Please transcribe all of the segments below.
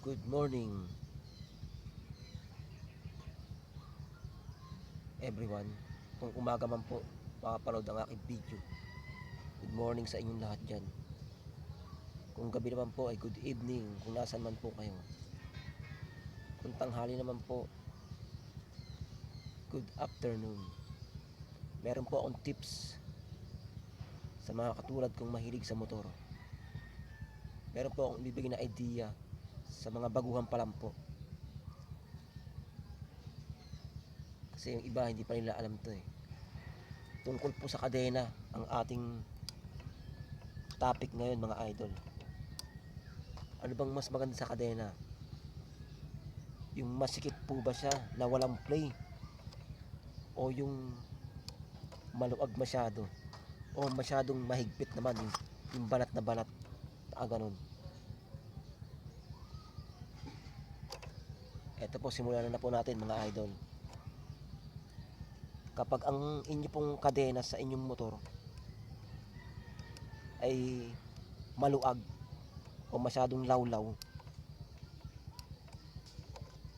Good morning everyone. Kung umaga man po makapanood ang aking video, good morning sa inyong lahat dyan. Kung gabi naman po ay good evening kung nasan man po kayo. Kung tanghali naman po, good afternoon. Meron po akong tips sa mga katulad kong mahilig sa motor. Meron po akong ibibigay na idea sa mga baguhan pa lang po. Kasi yung iba hindi pa nila alam to eh. Tungkol po sa kadena ang ating topic ngayon mga idol. Ano bang mas maganda sa kadena? Yung masikip po ba siya na walang play? O yung maluag masyado? O masyadong mahigpit naman yung balat na balat? Ganun. Eto po, simulan na po natin mga idol. Kapag ang inyo pong kadena sa inyong motor ay maluag o masyadong lawlaw,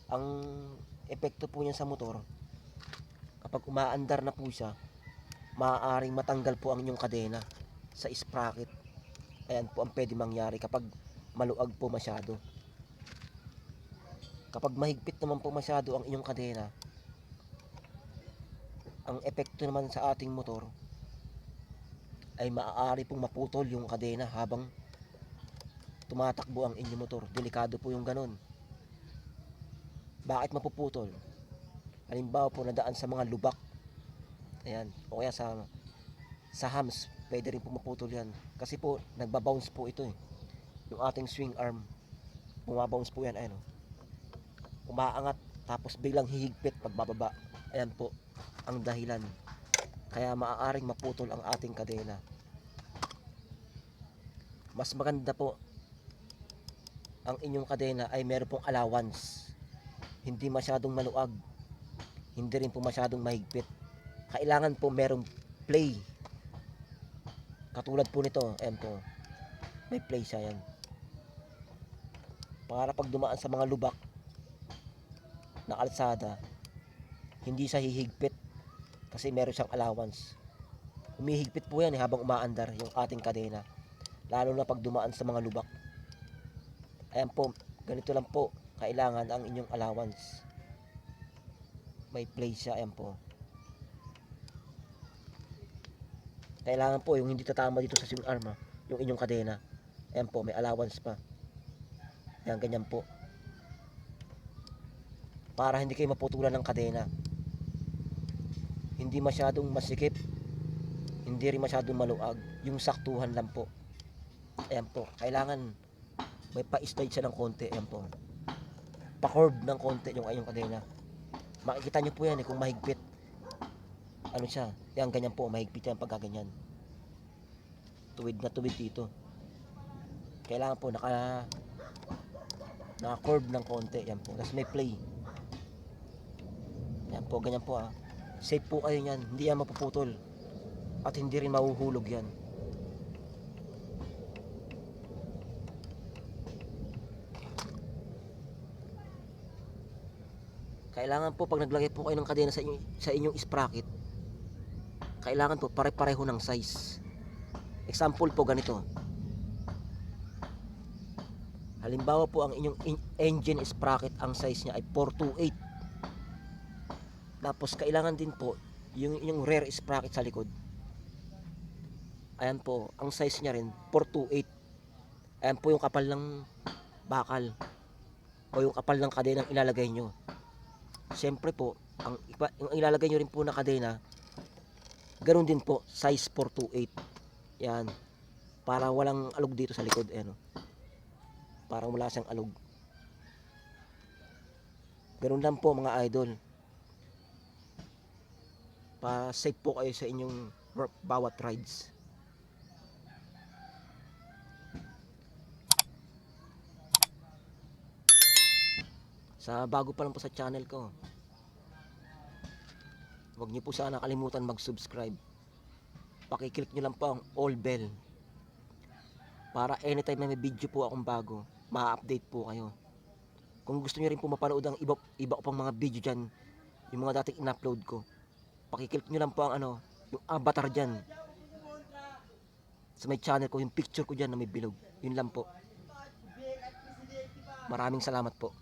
ang epekto po niyan sa motor, kapag umaandar na po siya, maaaring matanggal po ang inyong kadena sa sprocket. Ayan po ang pwede mangyari kapag maluag po masyado. Kapag mahigpit naman po masyado ang inyong kadena, ang epekto naman sa ating motor ay maaari pong maputol yung kadena habang tumatakbo ang inyong motor. Delikado po yung ganun. Bakit mapuputol? Halimbawa po nadaan sa mga lubak, ayan, o kaya sa hams, pwede rin po maputol yan. Kasi po nagbabounce po ito eh. Yung ating swing arm, bumabounce po yan, ayan o. Umaangat, tapos biglang hihigpit pagbababa. Ayan po ang dahilan kaya maaaring maputol ang ating kadena. Mas maganda po ang inyong kadena ay meron pong allowance, hindi masyadong maluag, hindi rin po masyadong mahigpit. Kailangan po merong play. Katulad po nito, ayan po, may play siya yan. Para pag dumaan sa mga lubak na kalsada, hindi siya hihigpit kasi meron siyang allowance. Humihigpit po yan habang umaandar yung ating kadena, lalo na pag dumaan sa mga lubak. Ayan po, ganito lang po kailangan ang inyong allowance. May play siya, ayan po. Kailangan po yung hindi tatama dito sa swing arm yung inyong kadena. Ayan po, may allowance pa. Ayan, ganyan po. Para hindi kayo maputulan ng kadena. Hindi masyadong masikip, hindi rin masyadong maluag, yung saktuhan lang po. Ayan po, kailangan may pa-slide siya ng konti. Ayan po, pa-curve ng konti yung ayong kadena. Makikita nyo po yan kung mahigpit. Ano siya, yan ganyan po, mahigpit yan pagka ganyan. Tuwid na tuwid dito. Kailangan po naka-curve ng konti. Yan po, tapos may play. Yan po, ganyan po safe po kayo yan, hindi yan mapuputol at hindi rin mahuhulog yan. Kailangan po pag naglagay po kayo ng kadena sa inyong sprocket, kailangan po pare-pareho ng size. Example po ganito. Halimbawa po ang inyong engine sprocket, ang size niya ay 428. Tapos kailangan din po yung inyong rear sprocket sa likod. Ayan po, ang size niya rin 428. Ayan po yung kapal ng bakal o yung kapal ng kadena ilalagay nyo. Siyempre po, yung ilalagay nyo rin po na kadena, ganoon din po, size 428. Yan, para walang alog dito sa likod. Ayan, parang wala siyang alog. Ganoon lang po mga idol, para safe po kayo sa inyong bawat rides. Sa bago pa lang po sa channel ko, huwag niyo po sana kalimutan mag-subscribe. Pakiclick nyo lang po ang all bell para anytime na may video po akong bago, ma-update po kayo. Kung gusto niyo rin po mapanood ang iba ko pang mga video dyan, yung mga dating in-upload ko, pakiclick nyo lang po ang yung avatar dyan. Sa may channel ko, yung picture ko dyan na may bilog. Yun lang po. Maraming salamat po.